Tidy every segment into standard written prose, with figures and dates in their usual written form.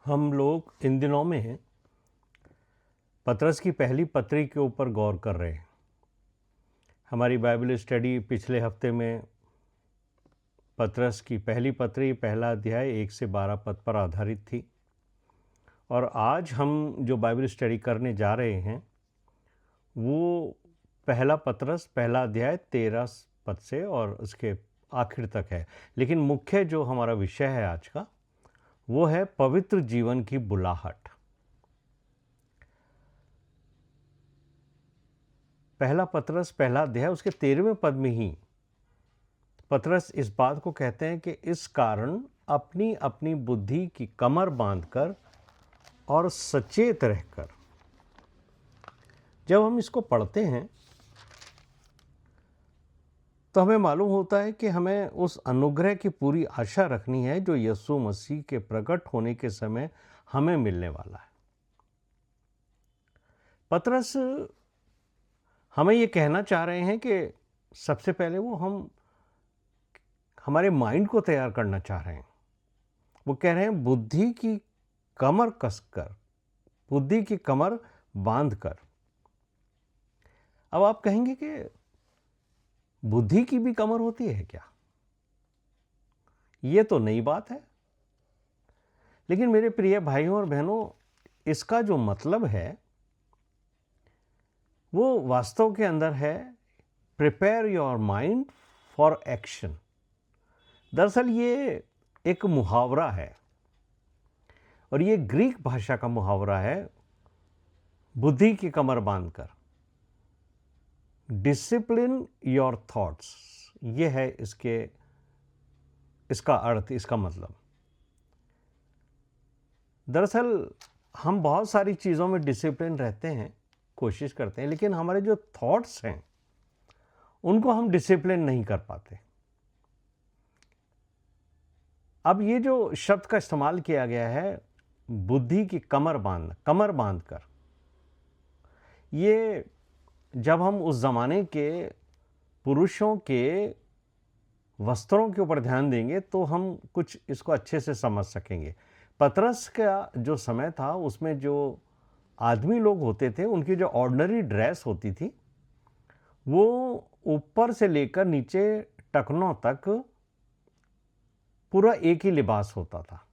हम लोग इन दिनों में पतरस की पहली पत्री के ऊपर गौर कर रहे हैं। हमारी बाइबल स्टडी पिछले हफ्ते में पतरस की पहली पत्री पहला अध्याय 1 से 12 पद पर आधारित थी, और आज हम जो बाइबल स्टडी करने जा रहे हैं वो पहला पतरस पहला अध्याय 13 पद से और उसके आखिर तक है। लेकिन मुख्य जो हमारा विषय है आज का वो है पवित्र जीवन की बुलाहट। पहला पतरस पहला अध्याय उसके 13वें पद में ही पतरस इस बात को कहते हैं कि इस कारण अपनी अपनी बुद्धि की कमर बांधकर और सचेत रहकर। जब हम इसको पढ़ते हैं तो हमें मालूम होता है कि हमें उस अनुग्रह की पूरी आशा रखनी है जो यीशु मसीह के प्रकट होने के समय हमें मिलने वाला है। पतरस हमें ये कहना चाह रहे हैं कि सबसे पहले वो हमारे माइंड को तैयार करना चाह रहे हैं। वो कह रहे हैं बुद्धि की कमर कसकर, बुद्धि की कमर बांधकर। अब आप कहेंगे कि बुद्धि की भी कमर होती है क्या? ये तो नई बात है। लेकिन मेरे प्रिय भाइयों और बहनों, इसका जो मतलब है वो वास्तव के अंदर है prepare your mind for action. दरअसल ये एक मुहावरा है और ये ग्रीक भाषा का मुहावरा है, बुद्धि की कमर बांधकर, डिसिप्लिन योर थॉट्स। ये है इसका अर्थ, इसका मतलब। दरअसल हम बहुत सारी चीज़ों में डिसिप्लिन रहते हैं, कोशिश करते हैं, लेकिन हमारे जो थॉट्स हैं उनको हम डिसिप्लिन नहीं कर पाते। अब ये जो शब्द का इस्तेमाल किया गया है, बुद्धि की कमर बांधकर, ये जब हम उस ज़माने के पुरुषों के वस्त्रों के ऊपर ध्यान देंगे तो हम कुछ इसको अच्छे से समझ सकेंगे। पतरस का जो समय था उसमें जो आदमी लोग होते थे उनकी जो ऑर्डिनरी ड्रेस होती थी वो ऊपर से लेकर नीचे टखनों तक पूरा एक ही लिबास होता था।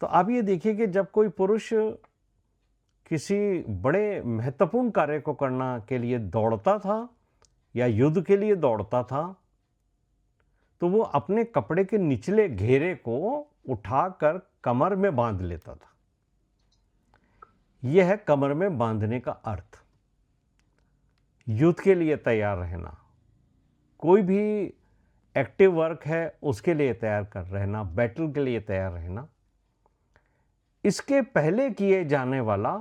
तो आप ये देखिए कि जब कोई पुरुष किसी बड़े महत्वपूर्ण कार्य को करना के लिए दौड़ता था या युद्ध के लिए दौड़ता था तो वो अपने कपड़े के निचले घेरे को उठाकर कमर में बांध लेता था। यह है कमर में बांधने का अर्थ। युद्ध के लिए तैयार रहना, कोई भी एक्टिव वर्क है उसके लिए तैयार कर रहना, बैटल के लिए तैयार रहना, इसके पहले किए जाने वाला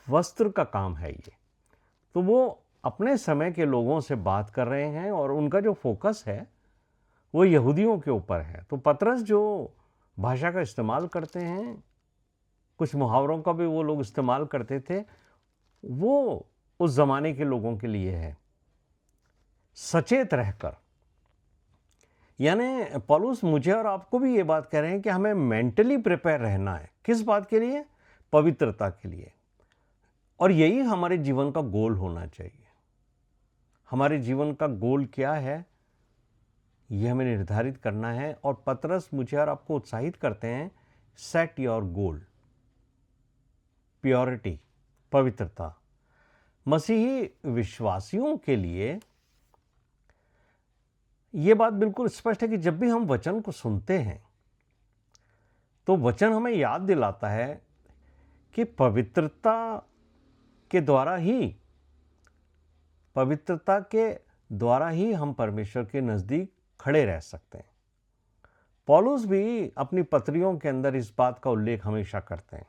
वस्त्र का काम है ये। तो वो अपने समय के लोगों से बात कर रहे हैं और उनका जो फोकस है वो यहूदियों के ऊपर है। तो पतरस जो भाषा का इस्तेमाल करते हैं, कुछ मुहावरों का भी वो लोग इस्तेमाल करते थे, वो उस ज़माने के लोगों के लिए है। सचेत रहकर, यानी पौलुस मुझे और आपको भी ये बात कह रहे हैं कि हमें मेंटली प्रिपेयर रहना है। किस बात के लिए? पवित्रता के लिए। और यही हमारे जीवन का गोल होना चाहिए। हमारे जीवन का गोल क्या है यह हमें निर्धारित करना है। और पतरस मुझे और आपको उत्साहित करते हैं, सेट योर गोल। प्योरिटी, पवित्रता। मसीही विश्वासियों के लिए यह बात बिल्कुल स्पष्ट है कि जब भी हम वचन को सुनते हैं तो वचन हमें याद दिलाता है कि पवित्रता के द्वारा ही हम परमेश्वर के नज़दीक खड़े रह सकते हैं। पौलुस भी अपनी पत्रियों के अंदर इस बात का उल्लेख हमेशा करते हैं।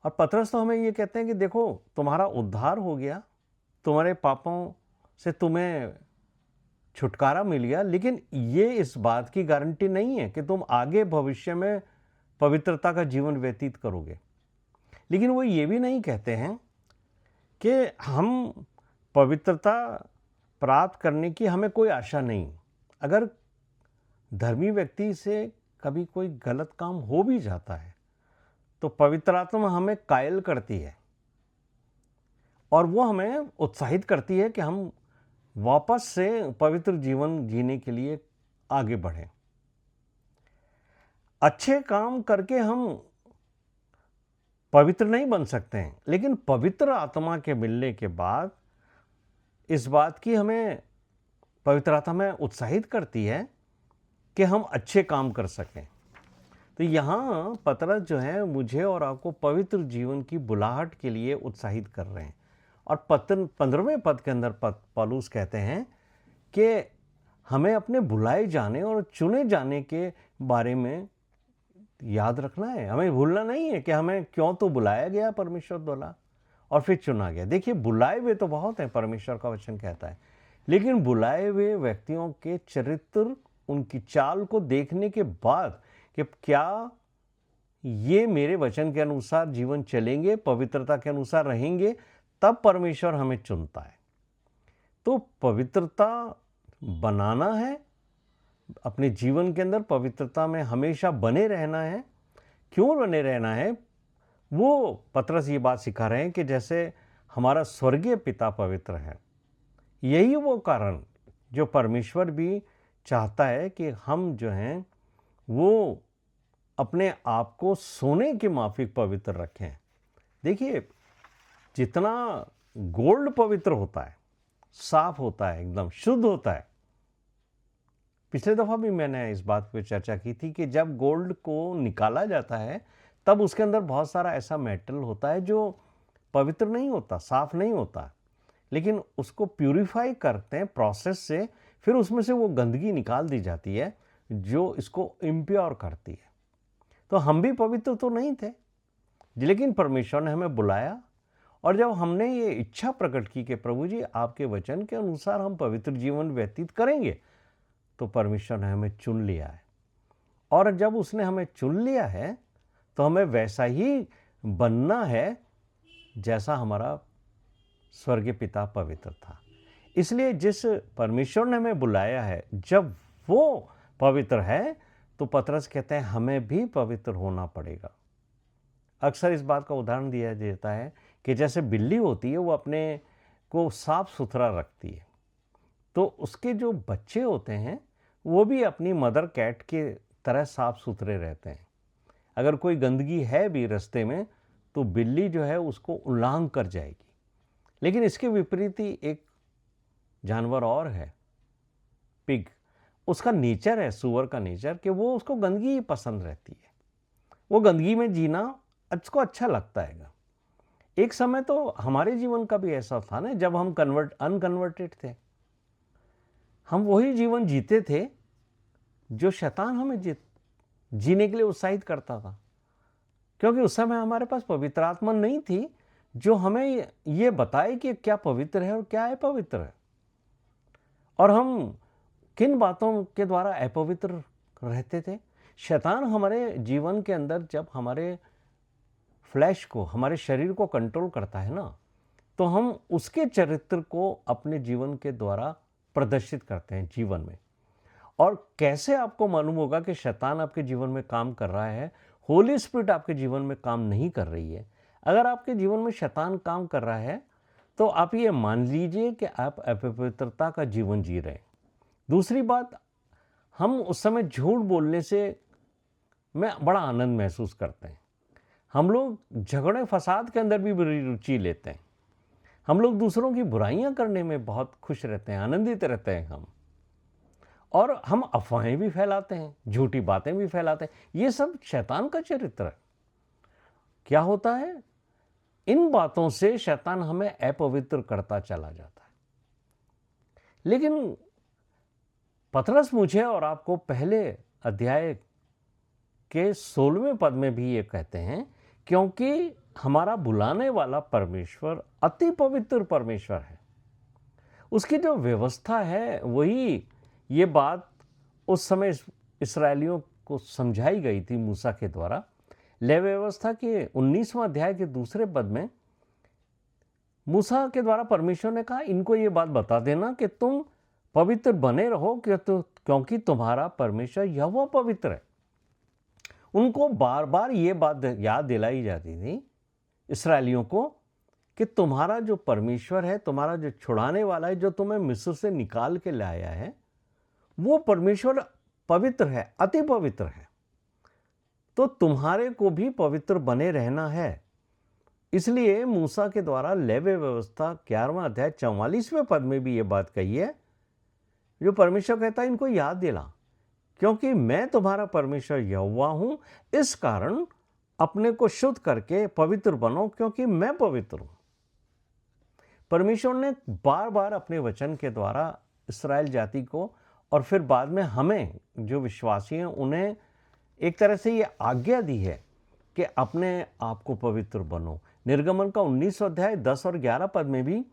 और पतरस तो हमें ये कहते हैं कि देखो, तुम्हारा उद्धार हो गया, तुम्हारे पापों से तुम्हें छुटकारा मिल गया, लेकिन ये इस बात की गारंटी नहीं है कि तुम आगे भविष्य में पवित्रता का जीवन व्यतीत करोगे। लेकिन वो ये भी नहीं कहते हैं कि हम पवित्रता प्राप्त करने की हमें कोई आशा नहीं। अगर धर्मी व्यक्ति से कभी कोई गलत काम हो भी जाता है तो पवित्र आत्मा हमें कायल करती है और वो हमें उत्साहित करती है कि हम वापस से पवित्र जीवन जीने के लिए आगे बढ़ें। अच्छे काम करके हम पवित्र नहीं बन सकते हैं, लेकिन पवित्र आत्मा के मिलने के बाद इस बात की हमें पवित्र आत्मा में उत्साहित करती है कि हम अच्छे काम कर सकें। तो यहाँ पतरस जो है मुझे और आपको पवित्र जीवन की बुलाहट के लिए उत्साहित कर रहे हैं। और 15वें पद के अंदर पौलुस कहते हैं कि हमें अपने बुलाए जाने और चुने जाने के बारे में याद रखना है। हमें भूलना नहीं है कि हमें क्यों तो बुलाया गया परमेश्वर द्वारा और फिर चुना गया। देखिए, बुलाए हुए तो बहुत हैं, परमेश्वर का वचन कहता है, लेकिन बुलाए हुए व्यक्तियों के चरित्र, उनकी चाल को देखने के बाद कि क्या ये मेरे वचन के अनुसार जीवन चलेंगे, पवित्रता के अनुसार रहेंगे, तब परमेश्वर हमें चुनता है। तो पवित्रता बनाना है, अपने जीवन के अंदर पवित्रता में हमेशा बने रहना है। क्यों बने रहना है? वो पतरस ये बात सिखा रहे हैं कि जैसे हमारा स्वर्गीय पिता पवित्र है, यही वो कारण जो परमेश्वर भी चाहता है कि हम जो हैं वो अपने आप को सोने के माफिक पवित्र रखें। देखिए, जितना गोल्ड पवित्र होता है, साफ होता है, एकदम शुद्ध होता है। पिछले दफ़ा भी मैंने इस बात पे चर्चा की थी कि जब गोल्ड को निकाला जाता है तब उसके अंदर बहुत सारा ऐसा मेटल होता है जो पवित्र नहीं होता, साफ नहीं होता, लेकिन उसको प्यूरिफाई करते हैं प्रोसेस से, फिर उसमें से वो गंदगी निकाल दी जाती है जो इसको इम्प्योर करती है। तो हम भी पवित्र तो नहीं थे, लेकिन परमेश्वर ने हमें बुलाया और जब हमने ये इच्छा प्रकट की कि प्रभु जी आपके वचन के अनुसार हम पवित्र जीवन व्यतीत करेंगे, तो परमेश्वर ने हमें चुन लिया है। और जब उसने हमें चुन लिया है तो हमें वैसा ही बनना है जैसा हमारा स्वर्गीय पिता पवित्र था। इसलिए जिस परमेश्वर ने हमें बुलाया है, जब वो पवित्र है तो पतरस कहते हैं हमें भी पवित्र होना पड़ेगा। अक्सर इस बात का उदाहरण दिया जाता है कि जैसे बिल्ली होती है वो अपने को साफ सुथरा रखती है, तो उसके जो बच्चे होते हैं वो भी अपनी मदर कैट के तरह साफ सुथरे रहते हैं। अगर कोई गंदगी है भी रास्ते में तो बिल्ली जो है उसको उलांघ कर जाएगी। लेकिन इसके विपरीत ही एक जानवर और है, पिग। उसका नेचर है, सुअर का नेचर, कि वो उसको गंदगी ही पसंद रहती है। वो गंदगी में जीना उसको अच्छा लगता है। एक समय तो हमारे जीवन का भी ऐसा था ना, जब हम अनकन्वर्टेड थे, हम वही जीवन जीते थे जो शैतान हमें जीने के लिए उत्साहित करता था, क्योंकि उस समय हमारे पास पवित्र आत्मा नहीं थी जो हमें ये बताए कि क्या पवित्र है और क्या अपवित्र है, और हम किन बातों के द्वारा अपवित्र रहते थे। शैतान हमारे जीवन के अंदर जब हमारे फ्लैश को, हमारे शरीर को कंट्रोल करता है ना, तो हम उसके चरित्र को अपने जीवन के द्वारा प्रदर्शित करते हैं जीवन में। और कैसे आपको मालूम होगा कि शैतान आपके जीवन में काम कर रहा है? होली स्पिरिट आपके जीवन में काम नहीं कर रही है। अगर आपके जीवन में शैतान काम कर रहा है तो आप ये मान लीजिए कि आप अपवित्रता का जीवन जी रहे हैं। दूसरी बात, हम उस समय झूठ बोलने से में बड़ा आनंद महसूस करते हैं। हम लोग झगड़े फसाद के अंदर भी बड़ी रुचि लेते हैं। हम लोग दूसरों की बुराइयां करने में बहुत खुश रहते हैं, आनंदित रहते हैं हम। और हम अफवाहें भी फैलाते हैं, झूठी बातें भी फैलाते हैं। ये सब शैतान का चरित्र है। क्या होता है? इन बातों से शैतान हमें अपवित्र करता चला जाता है। लेकिन पतरस मुझे और आपको पहले अध्याय के 16वें पद में भी ये कहते हैं, क्योंकि हमारा बुलाने वाला परमेश्वर अति पवित्र परमेश्वर है। उसकी जो व्यवस्था है, वही ये बात उस समय इस्राएलियों को समझाई गई थी मूसा के द्वारा। लेवी व्यवस्था के 19वां अध्याय के 2 पद में मूसा के द्वारा परमेश्वर ने कहा, इनको ये बात बता देना कि तुम पवित्र बने रहो, क्योंकि तुम्हारा परमेश्वर यहोवा पवित्र है। उनको बार बार ये बात याद दिलाई जाती थी इस्राएलियों को कि तुम्हारा जो परमेश्वर है, तुम्हारा जो छुड़ाने वाला है, जो तुम्हें मिस्र से निकाल के लाया है, वो परमेश्वर पवित्र है, अति पवित्र है। तो तुम्हारे को भी पवित्र बने रहना है। इसलिए मूसा के द्वारा लेवी व्यवस्था 11वां अध्याय 44वें पद में भी ये बात कही है, जो परमेश्वर कहता है इनको याद दिला, क्योंकि मैं तुम्हारा परमेश्वर यहोवा हूं, इस कारण अपने को शुद्ध करके पवित्र बनो, क्योंकि मैं पवित्र हूं। परमेश्वर ने बार बार अपने वचन के द्वारा इस्राएल जाति को और फिर बाद में हमें जो विश्वासी हैं उन्हें एक तरह से ये आज्ञा दी है कि अपने आप को पवित्र बनो। निर्गमन का 19 अध्याय 10 और 11 पद में भी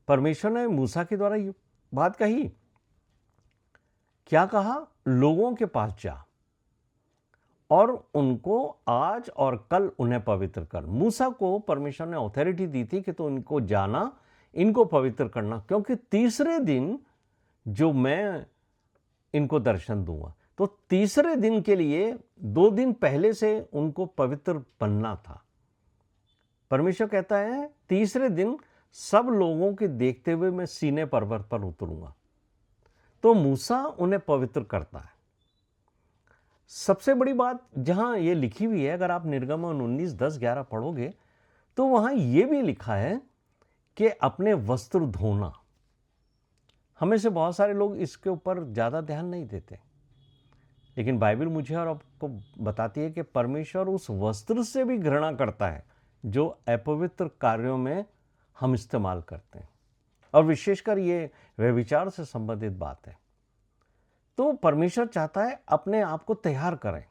परमेश्वर ने मूसा के द्वारा ये बात कही। क्या कहा? लोगों के पास जा और उनको आज और कल उन्हें पवित्र कर। मूसा को परमेश्वर ने अथॉरिटी दी थी कि तो इनको जाना, इनको पवित्र करना, क्योंकि तीसरे दिन जो मैं इनको दर्शन दूंगा। तो तीसरे दिन के लिए 2 दिन पहले से उनको पवित्र बनना था। परमेश्वर कहता है तीसरे दिन सब लोगों के देखते हुए मैं सीने पर्वत पर उतरूंगा। तो मूसा उन्हें पवित्र करता है। सबसे बड़ी बात जहां ये लिखी हुई है, अगर आप निर्गमन 19, 10, 11 पढ़ोगे तो वहां ये भी लिखा है कि अपने वस्त्र धोना। हमें से बहुत सारे लोग इसके ऊपर ज़्यादा ध्यान नहीं देते, लेकिन बाइबल मुझे और आपको बताती है कि परमेश्वर उस वस्त्र से भी घृणा करता है जो अपवित्र कार्यों में हम इस्तेमाल करते हैं, और विशेषकर ये व्यभिचार से संबंधित बात है। तो परमेश्वर चाहता है अपने आप को तैयार करें।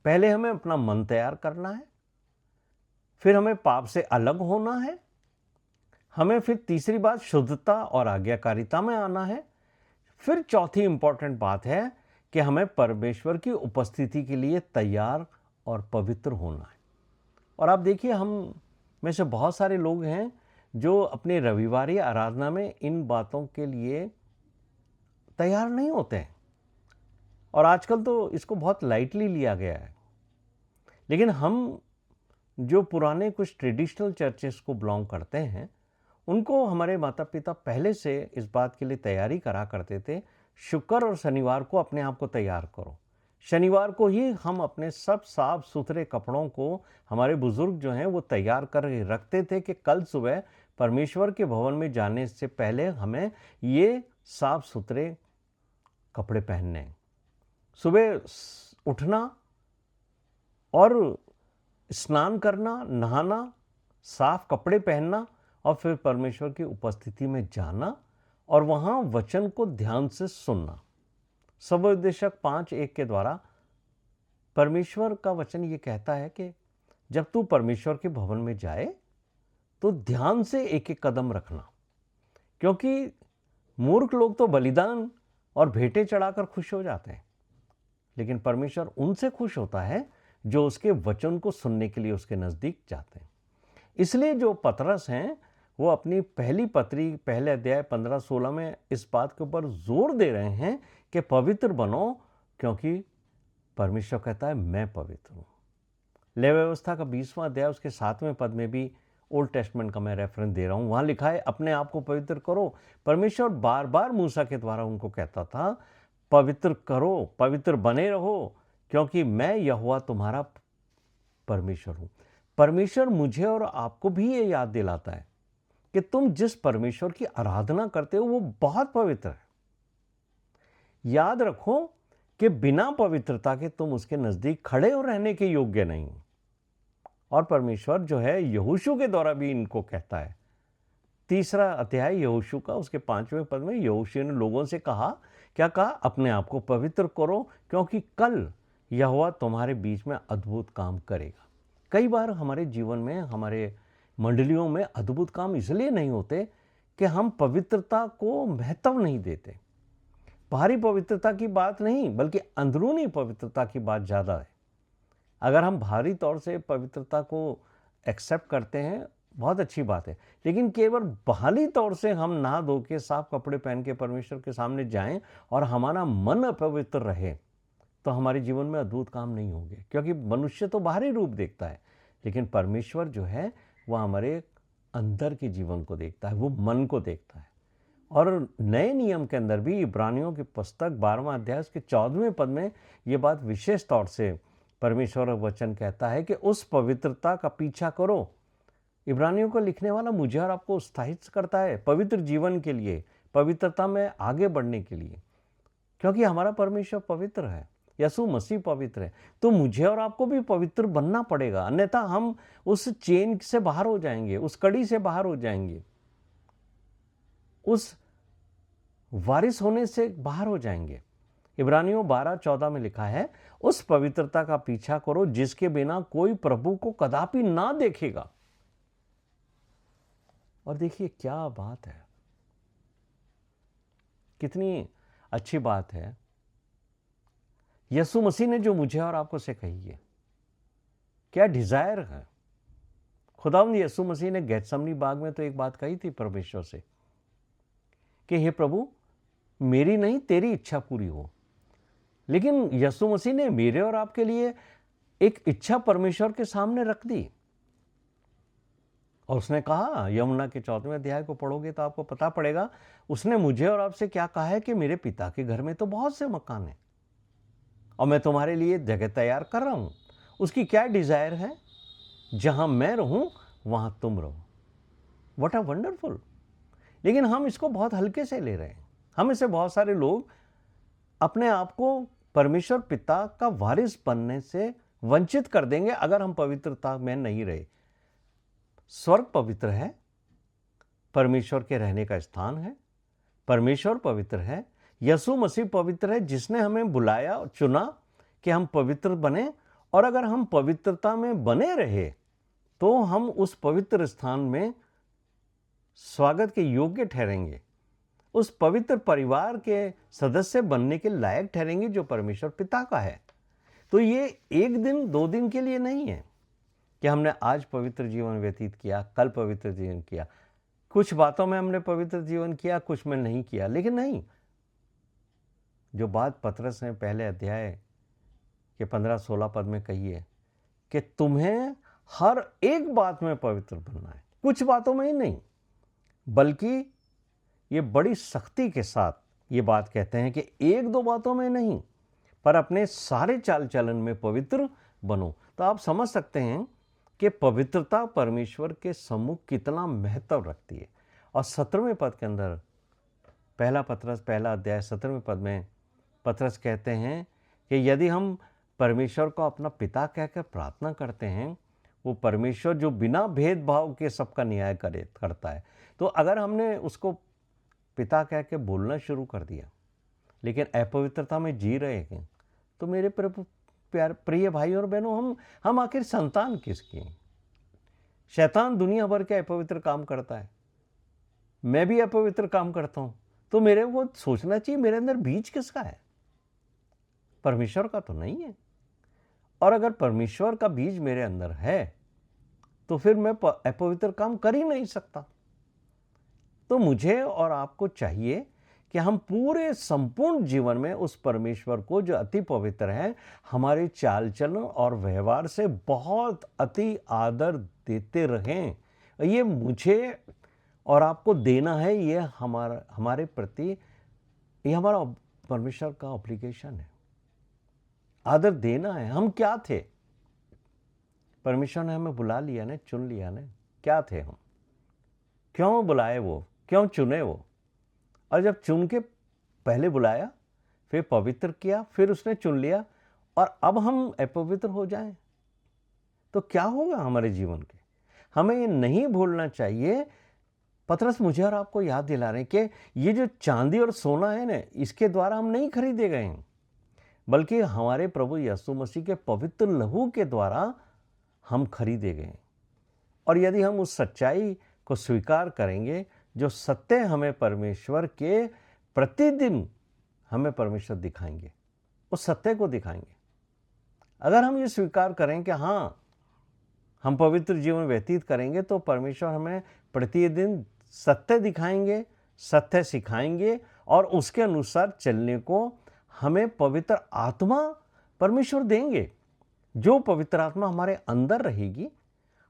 पहले हमें अपना मन तैयार करना है, फिर हमें पाप से अलग होना है, हमें फिर तीसरी बात शुद्धता और आज्ञाकारिता में आना है, फिर चौथी इंपॉर्टेंट बात है कि हमें परमेश्वर की उपस्थिति के लिए तैयार और पवित्र होना है। और आप देखिए, हम में से बहुत सारे लोग हैं जो अपने रविवारी आराधना में इन बातों के लिए तैयार नहीं होते हैं, और आजकल तो इसको बहुत लाइटली लिया गया है। लेकिन हम जो पुराने कुछ ट्रेडिशनल चर्चेस को बिलोंग करते हैं, उनको हमारे माता पिता पहले से इस बात के लिए तैयारी करा करते थे, शुक्र और शनिवार को अपने आप को तैयार करो। शनिवार को ही हम अपने सब साफ सुथरे कपड़ों को, हमारे बुजुर्ग जो हैं वो तैयार कर रखते थे कि कल सुबह परमेश्वर के भवन में जाने से पहले हमें ये साफ सुथरे कपड़े पहनने हैं। सुबह उठना और स्नान करना, नहाना, साफ कपड़े पहनना और फिर परमेश्वर की उपस्थिति में जाना और वहाँ वचन को ध्यान से सुनना। सबोपदेशक 5:1 के द्वारा परमेश्वर का वचन ये कहता है कि जब तू परमेश्वर के भवन में जाए तो ध्यान से एक एक कदम रखना, क्योंकि मूर्ख लोग तो बलिदान और भेंटें चढ़ाकर खुश हो जाते हैं, लेकिन परमेश्वर उनसे खुश होता है जो उसके वचन को सुनने के लिए उसके नज़दीक जाते हैं। इसलिए जो पतरस हैं वो अपनी पहली पत्री पहले अध्याय 15-16 में इस बात के ऊपर जोर दे रहे हैं कि पवित्र बनो, क्योंकि परमेश्वर कहता है मैं पवित्र हूँ। लेवी व्यवस्था का 20वां अध्याय उसके 7वें पद में भी ओल्ड टेस्टमेंट का मैं रेफरेंस दे रहा हूँ, वहाँ लिखा है अपने आप को पवित्र करो। परमेश्वर बार बार मूसा के द्वारा उनको कहता था पवित्र करो, पवित्र बने रहो, क्योंकि मैं यहोवा तुम्हारा परमेश्वर हूँ। परमेश्वर मुझे और आपको भी ये याद दिलाता है कि तुम जिस परमेश्वर की आराधना करते हो वो बहुत पवित्र है। याद रखो कि बिना पवित्रता के तुम उसके नज़दीक खड़े और रहने के योग्य नहीं हो। और परमेश्वर जो है यहोशू के द्वारा भी इनको कहता है। 3रा अध्याय यहोशू का उसके 5वें पद में यहोशू ने लोगों से कहा, क्या कहा? अपने आप को पवित्र करो, क्योंकि कल यहोवा तुम्हारे बीच में अद्भुत काम करेगा। कई बार हमारे जीवन में, हमारे मंडलियों में अद्भुत काम इसलिए नहीं होते कि हम पवित्रता को महत्व नहीं देते। बाहरी पवित्रता की बात नहीं, बल्कि अंदरूनी पवित्रता की बात ज़्यादा है। अगर हम बाहरी तौर से पवित्रता को एक्सेप्ट करते हैं, बहुत अच्छी बात है, लेकिन केवल बाहरी तौर से हम नहा धो के साफ कपड़े पहन के परमेश्वर के सामने जाएं और हमारा मन अपवित्र रहे, तो हमारे जीवन में अद्भुत काम नहीं होंगे, क्योंकि मनुष्य तो बाहरी रूप देखता है, लेकिन परमेश्वर जो है वह हमारे अंदर के जीवन को देखता है, वो मन को देखता है। और नए नियम के अंदर भी इब्रानियों की पुस्तक 12वां अध्याय के 14वें पद में ये बात विशेष तौर से परमेश्वर का वचन कहता है कि उस पवित्रता का पीछा करो। इब्रानियों को लिखने वाला मुझे और आपको उत्साहित करता है पवित्र जीवन के लिए, पवित्रता में आगे बढ़ने के लिए, क्योंकि हमारा परमेश्वर पवित्र है, यीशु मसीह पवित्र है। तो मुझे और आपको भी पवित्र बनना पड़ेगा, अन्यथा हम उस चेन से बाहर हो जाएंगे, उस कड़ी से बाहर हो जाएंगे, उस वारिस होने से बाहर हो जाएंगे। इब्रानियों 12:14 में लिखा है, उस पवित्रता का पीछा करो जिसके बिना कोई प्रभु को कदापि ना देखेगा। और देखिए क्या बात है, कितनी अच्छी बात है यीशु मसीह ने जो मुझे और आपको से कही है। क्या डिजायर है। खुदावंद यीशु मसीह ने गेत्सेमनी बाग में तो एक बात कही थी परमेश्वर से कि हे प्रभु, मेरी नहीं तेरी इच्छा पूरी हो। लेकिन यीशु मसीह ने मेरे और आपके लिए एक इच्छा परमेश्वर के सामने रख दी, और उसने कहा, यमुना के 14वें अध्याय को पढ़ोगे तो आपको पता पड़ेगा, उसने मुझे और आपसे क्या कहा है कि मेरे पिता के घर में तो बहुत से मकान हैं और मैं तुम्हारे लिए जगह तैयार कर रहा हूं। उसकी क्या डिजायर है, जहां मैं रहूं वहां तुम रहो। What a wonderful. लेकिन हम इसको बहुत हल्के से ले रहे हैं। हम इससे बहुत सारे लोग अपने आप को परमेश्वर पिता का वारिस बनने से वंचित कर देंगे अगर हम पवित्रता में नहीं रहे। स्वर्ग पवित्र है, परमेश्वर के रहने का स्थान है, परमेश्वर पवित्र है, यीशु मसीह पवित्र है जिसने हमें बुलाया और चुना कि हम पवित्र बने। और अगर हम पवित्रता में बने रहे तो हम उस पवित्र स्थान में स्वागत के योग्य ठहरेंगे, उस पवित्र परिवार के सदस्य बनने के लायक ठहरेंगे जो परमेश्वर पिता का है। तो ये एक दिन 2 दिन के लिए नहीं है कि हमने आज पवित्र जीवन व्यतीत किया, कल पवित्र जीवन किया, कुछ बातों में हमने पवित्र जीवन किया, कुछ में नहीं किया। लेकिन नहीं, जो बात पतरस ने पहले अध्याय के 15-16 पद में कही है कि तुम्हें हर एक बात में पवित्र बनना है, कुछ बातों में ही नहीं, बल्कि ये बड़ी सख्ती के साथ ये बात कहते हैं कि 1-2 बातों में नहीं, पर अपने सारे चाल चलन में पवित्र बनो। तो आप समझ सकते हैं कि पवित्रता परमेश्वर के सम्मुख कितना महत्व रखती है। और 17वें पद के अंदर पहला पतरस पहला अध्याय 17वें पद में पतरस कहते हैं कि यदि हम परमेश्वर को अपना पिता कहकर प्रार्थना करते हैं, वो परमेश्वर जो बिना भेदभाव के सबका न्याय करता है। तो अगर हमने उसको पिता कह के बोलना शुरू कर दिया लेकिन अपवित्रता में जी रहे हैं, तो मेरे प्रिय भाई और बहनों, हम आखिर संतान किसकी हैं? शैतान दुनिया भर के अपवित्र काम करता है, मैं भी अपवित्र काम करता हूं। तो मेरे को सोचना चाहिए मेरे अंदर बीज किसका है? परमेश्वर का तो नहीं है। और अगर परमेश्वर का बीज मेरे अंदर है तो फिर मैं अपवित्र काम कर ही नहीं सकता। तो मुझे और आपको चाहिए कि हम पूरे संपूर्ण जीवन में उस परमेश्वर को जो अति पवित्र है, हमारे चाल चलन और व्यवहार से बहुत अति आदर देते रहें। ये मुझे और आपको देना है, ये हमारे प्रति, ये हमारा परमेश्वर का ऑब्लिगेशन है। आदर देना है। हम क्या थे? परमेश्वर ने हमें बुला लिया ने, चुन लिया ने। क्या थे हम? क्यों बुलाए वो? क्यों चुने वो? और जब चुन के पहले बुलाया, फिर पवित्र किया, फिर उसने चुन लिया, और अब हम अपवित्र हो जाएं तो क्या होगा हमारे जीवन के? हमें ये नहीं भूलना चाहिए। पतरस मुझे और आपको याद दिला रहे हैं कि ये जो चांदी और सोना है ना, इसके द्वारा हम नहीं खरीदे गए हैं, बल्कि हमारे प्रभु यीशु मसीह के पवित्र लहू के द्वारा हम खरीदे गए। और यदि हम उस सच्चाई को स्वीकार करेंगे, जो सत्य हमें परमेश्वर के प्रतिदिन हमें परमेश्वर दिखाएंगे, उस सत्य को दिखाएंगे। अगर हम ये स्वीकार करें कि हाँ, हम पवित्र जीवन व्यतीत करेंगे, तो परमेश्वर हमें प्रतिदिन सत्य दिखाएंगे, सत्य सिखाएंगे, और उसके अनुसार चलने को हमें पवित्र आत्मा परमेश्वर देंगे। जो पवित्र आत्मा हमारे अंदर रहेगी,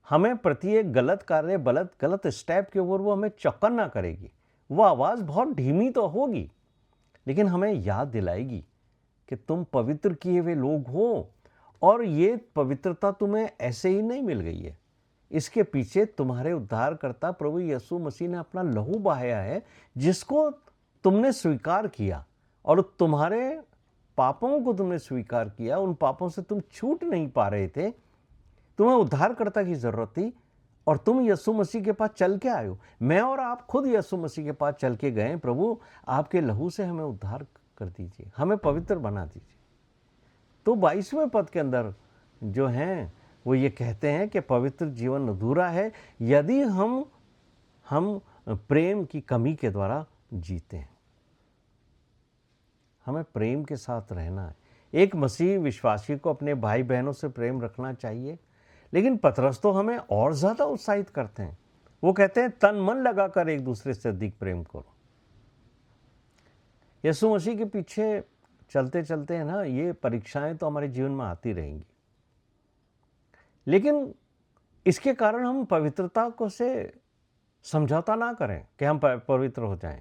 हमें प्रत्येक गलत कार्य, गलत स्टेप के ऊपर वो हमें चौकन्ना करेगी। वो आवाज़ बहुत धीमी तो होगी, लेकिन हमें याद दिलाएगी कि तुम पवित्र किए हुए लोग हो, और ये पवित्रता तुम्हें ऐसे ही नहीं मिल गई है। इसके पीछे तुम्हारे उद्धारकर्ता प्रभु यीशु मसीह ने अपना लहू बहाया है, जिसको तुमने स्वीकार किया, और तुम्हारे पापों को तुमने स्वीकार किया। उन पापों से तुम छूट नहीं पा रहे थे, तुम्हें उद्धारकर्ता की जरूरत थी, और तुम यीशु मसीह के पास चल के आए हो। मैं और आप खुद यीशु मसीह के पास चल के गए, प्रभु आपके लहू से हमें उद्धार कर दीजिए, हमें पवित्र बना दीजिए। तो 22वें पद के अंदर जो हैं वो ये कहते हैं कि पवित्र जीवन अधूरा है यदि हम प्रेम की कमी के द्वारा जीते हैं। हमें प्रेम के साथ रहना है। एक मसीह विश्वासी को अपने भाई बहनों से प्रेम रखना चाहिए, लेकिन पतरस तो हमें और ज़्यादा उत्साहित करते हैं। वो कहते हैं तन मन लगाकर एक दूसरे से अधिक प्रेम करो। यीशु मसीह के पीछे चलते चलते है ना, ये परीक्षाएं तो हमारे जीवन में आती रहेंगी, लेकिन इसके कारण हम पवित्रता को से समझौता ना करें कि हम पवित्र हो जाएं।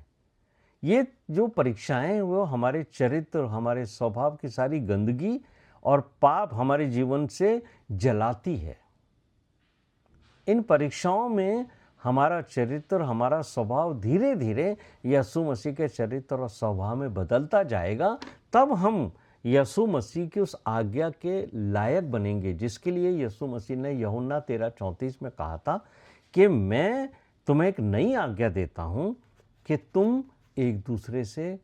ये जो परीक्षाएं हैं वो हमारे चरित्र, हमारे स्वभाव की सारी गंदगी और पाप हमारे जीवन से जलाती है। इन परीक्षाओं में हमारा चरित्र, हमारा स्वभाव धीरे धीरे यीशु मसीह के चरित्र और स्वभाव में बदलता जाएगा। तब हम यीशु मसीह की उस आज्ञा के लायक बनेंगे, जिसके लिए यीशु मसीह ने यूहन्ना 13:34 में कहा था कि मैं तुम्हें एक नई आज्ञा देता हूं कि तुम एक दूसरे से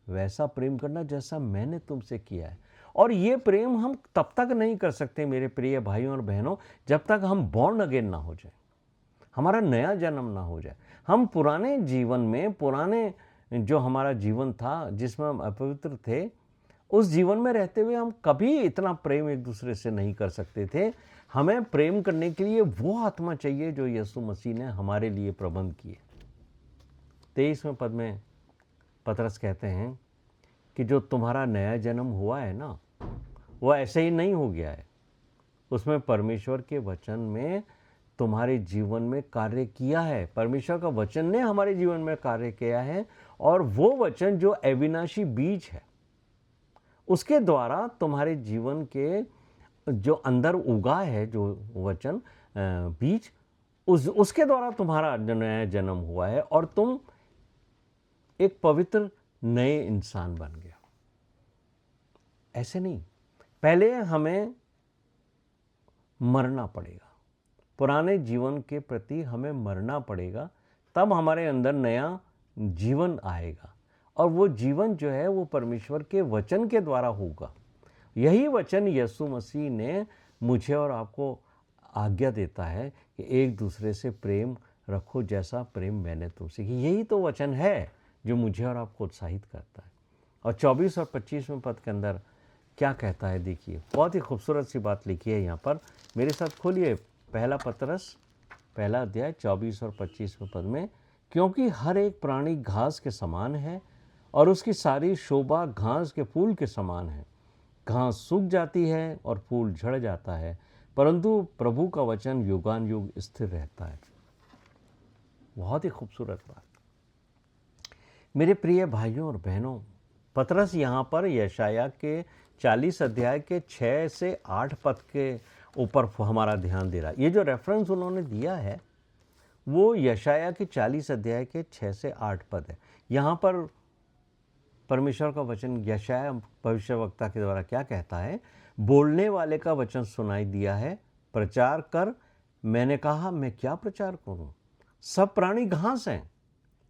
वैसा प्रेम करना जैसा मैंने तुमसे किया है। और ये प्रेम हम तब तक नहीं कर सकते मेरे प्रिय भाइयों और बहनों, जब तक हम बॉर्न अगेन ना हो जाए, हमारा नया जन्म ना हो जाए। हम पुराने जीवन में, पुराने जो हमारा जीवन था जिसमें हम अपवित्र थे, उस जीवन में रहते हुए हम कभी इतना प्रेम एक दूसरे से नहीं कर सकते थे। हमें प्रेम करने के लिए वो आत्मा चाहिए जो यीशु मसीह ने हमारे लिए प्रबंध किए। 23वें पद में पतरस कहते हैं कि जो तुम्हारा नया जन्म हुआ है ना, वो ऐसे ही नहीं हो गया है। उसमें परमेश्वर के वचन में तुम्हारे जीवन में कार्य किया है। परमेश्वर का वचन ने हमारे जीवन में कार्य किया है, और वो वचन जो अविनाशी बीज है, उसके द्वारा तुम्हारे जीवन के जो अंदर उगा है, जो वचन बीज, उसके द्वारा तुम्हारा नया जन्म हुआ है, और तुम एक पवित्र नए इंसान बन गया। ऐसे नहीं, पहले हमें मरना पड़ेगा, पुराने जीवन के प्रति हमें मरना पड़ेगा, तब हमारे अंदर नया जीवन आएगा। और वो जीवन जो है वो परमेश्वर के वचन के द्वारा होगा। यही वचन यीशु मसीह ने मुझे और आपको आज्ञा देता है कि एक दूसरे से प्रेम रखो जैसा प्रेम मैंने तुमसे किया। यही तो वचन है जो मुझे और आपको उत्साहित करता है। और 24 और 25वें पद के अंदर क्या कहता है, देखिए, बहुत ही खूबसूरत सी बात लिखी है यहाँ पर। मेरे साथ खोलिए पहला पतरस, पहला अध्याय 24 और 25वें पद में। क्योंकि हर एक प्राणी घास के समान है, और उसकी सारी शोभा घास के फूल के समान है। घास सूख जाती है और फूल झड़ जाता है, परंतु प्रभु का वचन युगान युग स्थिर रहता है। बहुत ही खूबसूरत बात। मेरे प्रिय भाइयों और बहनों, पतरस यहाँ पर यशाया के 40 अध्याय के 6 से 8 पद के ऊपर हमारा ध्यान दे रहा है। ये जो रेफरेंस उन्होंने दिया है वो यशाया के 40 अध्याय के 6 से 8 पद है। यहाँ पर परमेश्वर का वचन यशाया भविष्यवक्ता के द्वारा क्या कहता है, बोलने वाले का वचन सुनाई दिया है, प्रचार कर। मैंने कहा मैं क्या प्रचार करूं, सब प्राणी घास हैं।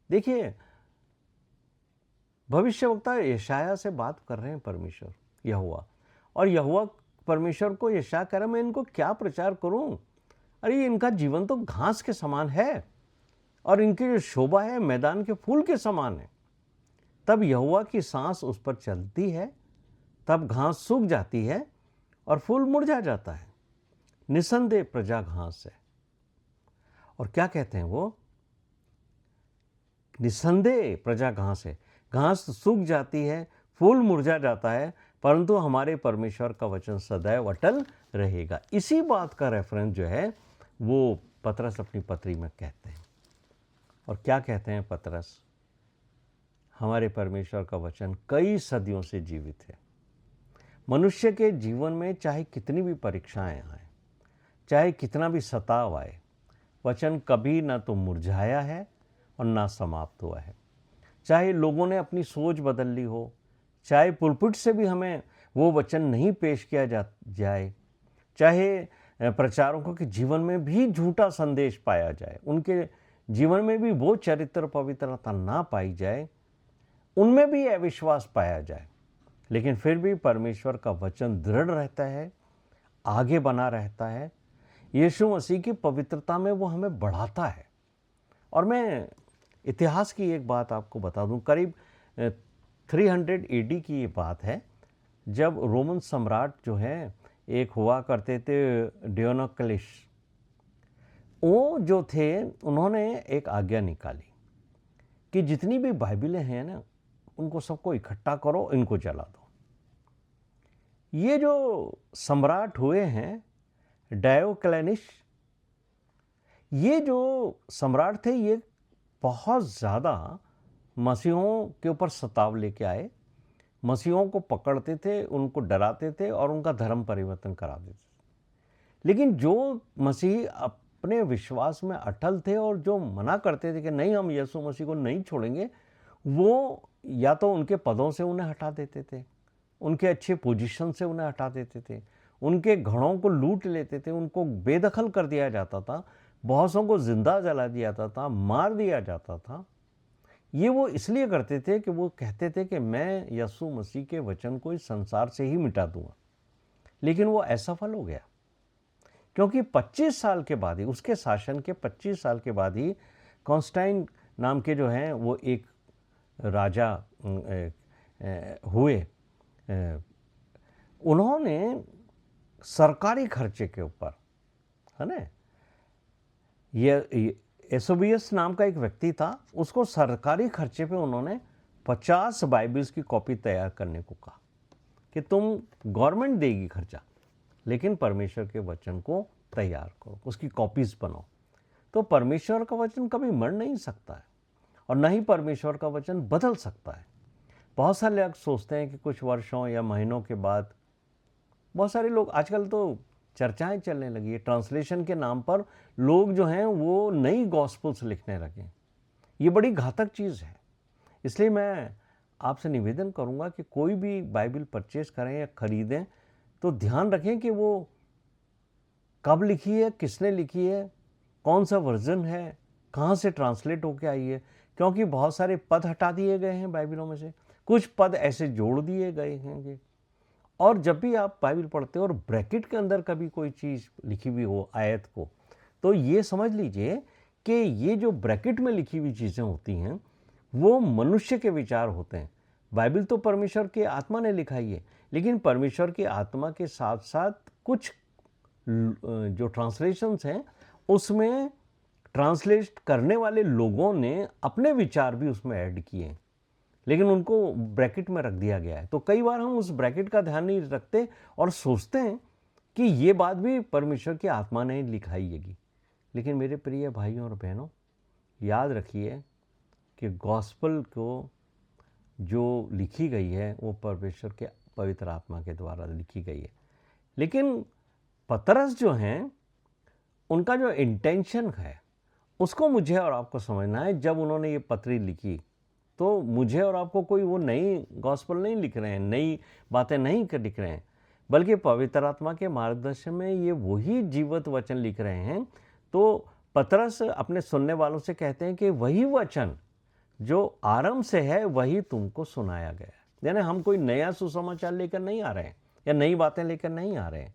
देखिए, भविष्यवक्ता यशाया से बात कर रहे हैं परमेश्वर यहोवा, और यहोवा परमेश्वर को यशाया कह रहा मैं इनको क्या प्रचार करूं, अरे इनका जीवन तो घास के समान है, और इनकी जो शोभा है मैदान के फूल के समान है। तब यहोवा की सांस उस पर चलती है, तब घास सूख जाती है और फूल मुरझा जाता है। निसंदेह प्रजा घास है। और क्या कहते हैं वो, निसंदेह प्रजा घास है। घास सूख जाती है, फूल मुरझा जाता है, परंतु हमारे परमेश्वर का वचन सदैव अटल रहेगा। इसी बात का रेफरेंस जो है वो पतरस अपनी पत्री में कहते हैं। और क्या कहते हैं पतरस? हमारे परमेश्वर का वचन कई सदियों से जीवित है। मनुष्य के जीवन में चाहे कितनी भी परीक्षाएं आए, चाहे कितना भी सताव आए, वचन कभी ना तो मुरझाया है और ना समाप्त हुआ है। चाहे लोगों ने अपनी सोच बदल ली हो, चाहे पुलपिट से भी हमें वो वचन नहीं पेश किया जाए, चाहे प्रचारकों के जीवन में भी झूठा संदेश पाया जाए, उनके जीवन में भी वो चरित्र पवित्रता ना पाई जाए, उनमें भी अविश्वास पाया जाए, लेकिन फिर भी परमेश्वर का वचन दृढ़ रहता है, आगे बना रहता है। यीशु मसीह की पवित्रता में वो हमें बढ़ाता है। और मैं इतिहास की एक बात आपको बता दूं, करीब 300 AD की ये बात है, जब रोमन सम्राट जो है एक हुआ करते थे डियोनोक्लिस, वो जो थे उन्होंने एक आज्ञा निकाली कि जितनी भी बाइबिलें हैं ना, उनको सबको इकट्ठा करो, इनको जला दो। ये जो सम्राट हुए हैं डायोक्लेनिस, ये जो सम्राट थे, ये बहुत ज़्यादा मसीहों के ऊपर सताव लेके आए, मसीहों को पकड़ते थे, उनको डराते थे और उनका धर्म परिवर्तन करा देते थे। लेकिन जो मसीह अपने विश्वास में अटल थे और जो मना करते थे कि नहीं, हम यीशु मसीह को नहीं छोड़ेंगे, वो या तो उनके पदों से उन्हें हटा देते थे, उनके अच्छे पोजीशन से उन्हें हटा देते थे, उनके घरों को लूट लेते थे, उनको बेदखल कर दिया जाता था, बहुतों को जिंदा जला दिया जाता था, मार दिया जाता था। ये वो इसलिए करते थे कि वो कहते थे कि मैं यीशु मसीह के वचन को इस संसार से ही मिटा दूंगा। लेकिन वो असफल हो गया, क्योंकि 25 साल के बाद ही, उसके शासन के 25 साल के बाद ही कॉन्स्टेंटाइन नाम के जो हैं वो एक राजा हुए। उन्होंने सरकारी खर्चे के ऊपर, है ना, ये एसोबियस नाम का एक व्यक्ति था, उसको सरकारी खर्चे पे उन्होंने 50 बाइबल्स की कॉपी तैयार करने को कहा कि तुम, गवर्नमेंट देगी खर्चा, लेकिन परमेश्वर के वचन को तैयार करो, उसकी कॉपीज बनाओ। तो परमेश्वर का वचन कभी मर नहीं सकता है और न ही परमेश्वर का वचन बदल सकता है। बहुत सारे लोग सोचते हैं कि कुछ वर्षों या महीनों के बाद, बहुत सारे लोग आजकल तो चर्चाएं चलने लगी है, ट्रांसलेशन के नाम पर लोग जो हैं वो नई गॉस्पेल्स लिखने लगे। ये बड़ी घातक चीज़ है। इसलिए मैं आपसे निवेदन करूंगा कि कोई भी बाइबल परचेस करें या खरीदें तो ध्यान रखें कि वो कब लिखी है, किसने लिखी है, कौन सा वर्जन है, कहाँ से ट्रांसलेट होकर आई है, क्योंकि बहुत सारे पद हटा दिए गए हैं बाइबलों में से, कुछ पद ऐसे जोड़ दिए गए हैं। और जब भी आप बाइबल पढ़ते हो और ब्रैकेट के अंदर कभी कोई चीज़ लिखी हुई हो आयत को, तो ये समझ लीजिए कि ये जो ब्रैकेट में लिखी हुई चीज़ें होती हैं वो मनुष्य के विचार होते हैं। बाइबल तो परमेश्वर की आत्मा ने लिखाई है, लेकिन परमेश्वर की आत्मा के साथ साथ कुछ जो ट्रांसलेशंस हैं उसमें ट्रांसलेट करने वाले लोगों ने अपने विचार भी उसमें ऐड किए हैं, लेकिन उनको ब्रैकेट में रख दिया गया है। तो कई बार हम उस ब्रैकेट का ध्यान नहीं रखते और सोचते हैं कि ये बात भी परमेश्वर की आत्मा ने लिखाई है। लेकिन मेरे प्रिय भाइयों और बहनों, याद रखिए कि गॉस्पेल को जो लिखी गई है वो परमेश्वर के पवित्र आत्मा के द्वारा लिखी गई है। लेकिन पतरस जो हैं, उनका जो इंटेंशन है उसको मुझे और आपको समझना है। जब उन्होंने ये पत्री लिखी तो मुझे और आपको कोई वो नई गॉस्पेल नहीं लिख रहे हैं, नई बातें नहीं लिख रहे हैं, बल्कि पवित्र आत्मा के मार्गदर्शन में ये वही जीवित वचन लिख रहे हैं। तो पतरस अपने सुनने वालों से कहते हैं कि वही वचन जो आरंभ से है वही तुमको सुनाया गया है। यानी हम कोई नया सुसमाचार लेकर नहीं आ रहे हैं या नई बातें लेकर नहीं आ रहे हैं।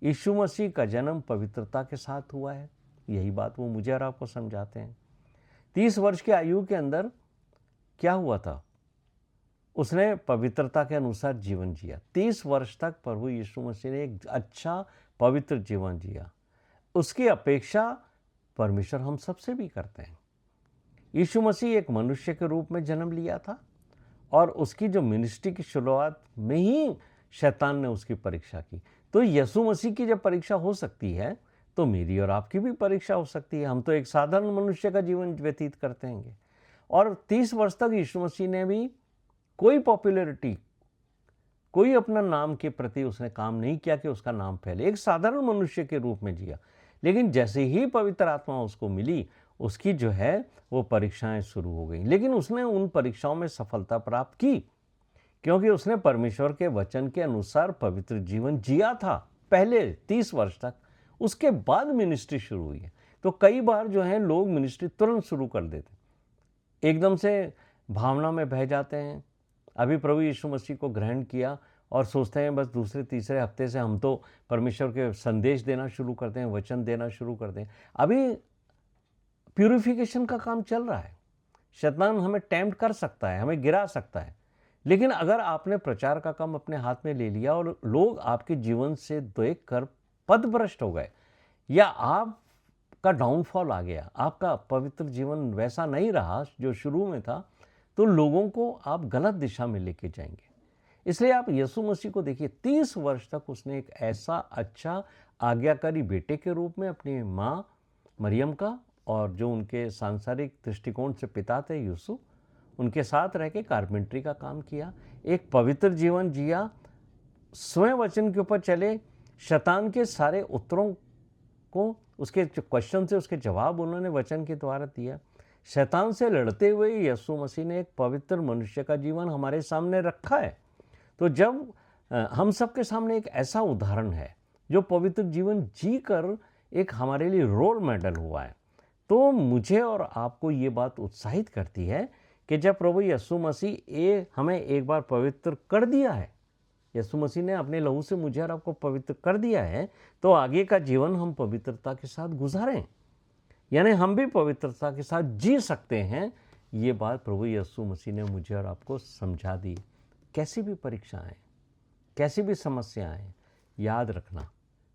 यीशु मसीह का जन्म पवित्रता के साथ हुआ है, यही बात वो मुझे और आपको समझाते हैं। 30 वर्ष की आयु के अंदर क्या हुआ था? उसने पवित्रता के अनुसार जीवन जिया। 30 वर्ष तक प्रभु यीशु मसीह ने एक अच्छा पवित्र जीवन जिया। उसकी अपेक्षा परमेश्वर हम सबसे भी करते हैं। यीशु मसीह एक मनुष्य के रूप में जन्म लिया था और उसकी जो मिनिस्ट्री की शुरुआत में ही शैतान ने उसकी परीक्षा की। तो यीशु मसीह की जब परीक्षा हो सकती है तो मेरी और आपकी भी परीक्षा हो सकती है। हम तो एक साधारण मनुष्य का जीवन व्यतीत करते हैं और 30 वर्ष तक यीशु मसीह ने भी कोई पॉपुलैरिटी, कोई अपना नाम के प्रति उसने काम नहीं किया कि उसका नाम फैले। एक साधारण मनुष्य के रूप में जिया। लेकिन जैसे ही पवित्र आत्मा उसको मिली, उसकी जो है वो परीक्षाएं शुरू हो गई। लेकिन उसने उन परीक्षाओं में सफलता प्राप्त की क्योंकि उसने परमेश्वर के वचन के अनुसार पवित्र जीवन जिया था पहले 30 वर्ष तक। उसके बाद मिनिस्ट्री शुरू हुई है। तो कई बार जो है लोग मिनिस्ट्री तुरंत शुरू कर देते, एकदम से भावना में बह जाते हैं। अभी प्रभु यीशु मसीह को ग्रहण किया और सोचते हैं बस दूसरे तीसरे हफ्ते से हम तो परमेश्वर के संदेश देना शुरू करते हैं, वचन देना शुरू करते हैं। अभी प्यूरिफिकेशन का काम चल रहा है। शैतान हमें टेम्प्ट कर सकता है, हमें गिरा सकता है। लेकिन अगर आपने प्रचार का काम अपने हाथ में ले लिया और लोग आपके जीवन से देख कर पथभ्रष्ट हो गए या आपका डाउनफॉल आ गया, आपका पवित्र जीवन वैसा नहीं रहा जो शुरू में था, तो लोगों को आप गलत दिशा में लेके जाएंगे। इसलिए आप यीशु मसीह को देखिए, 30 वर्ष तक उसने एक ऐसा अच्छा आज्ञाकारी बेटे के रूप में अपनी माँ मरियम का और जो उनके सांसारिक दृष्टिकोण से पिता थे यूसुफ, उनके साथ रह के कारपेंट्री का काम किया, एक पवित्र जीवन जिया, स्वयं वचन के ऊपर चले, शैतान के सारे उत्तरों को, उसके जो क्वेश्चन थे उसके जवाब उन्होंने वचन के द्वारा दिया। शैतान से लड़ते हुए यीशु मसीह ने एक पवित्र मनुष्य का जीवन हमारे सामने रखा है। तो जब हम सबके सामने एक ऐसा उदाहरण है जो पवित्र जीवन जी कर एक हमारे लिए रोल मॉडल हुआ है, तो मुझे और आपको ये बात उत्साहित करती है कि जब प्रभु यीशु मसीह हमें एक बार पवित्र कर दिया है, यीशु मसीह ने अपने लहू से मुझे और आपको पवित्र कर दिया है, तो आगे का जीवन हम पवित्रता के साथ गुजारें, यानी हम भी पवित्रता के साथ जी सकते हैं। ये बात प्रभु यीशु मसीह ने मुझे और आपको समझा दी। कैसी भी परीक्षाएं, कैसी भी समस्याएं, याद रखना,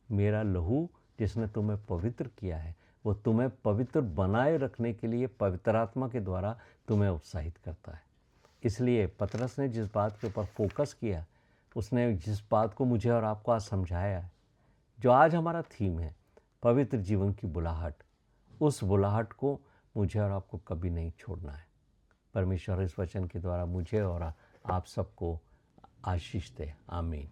मेरा लहू जिसने तुम्हें पवित्र किया है वो तुम्हें पवित्र बनाए रखने के लिए पवित्र आत्मा के द्वारा तुम्हें उत्साहित करता है। इसलिए पतरस ने जिस बात के ऊपर फोकस किया, उसने जिस बात को मुझे और आपको आज समझाया है, जो आज हमारा थीम है पवित्र जीवन की बुलाहट, उस बुलाहट को मुझे और आपको कभी नहीं छोड़ना है। परमेश्वर इस वचन के द्वारा मुझे और आप सबको आशीष दे। आमीन।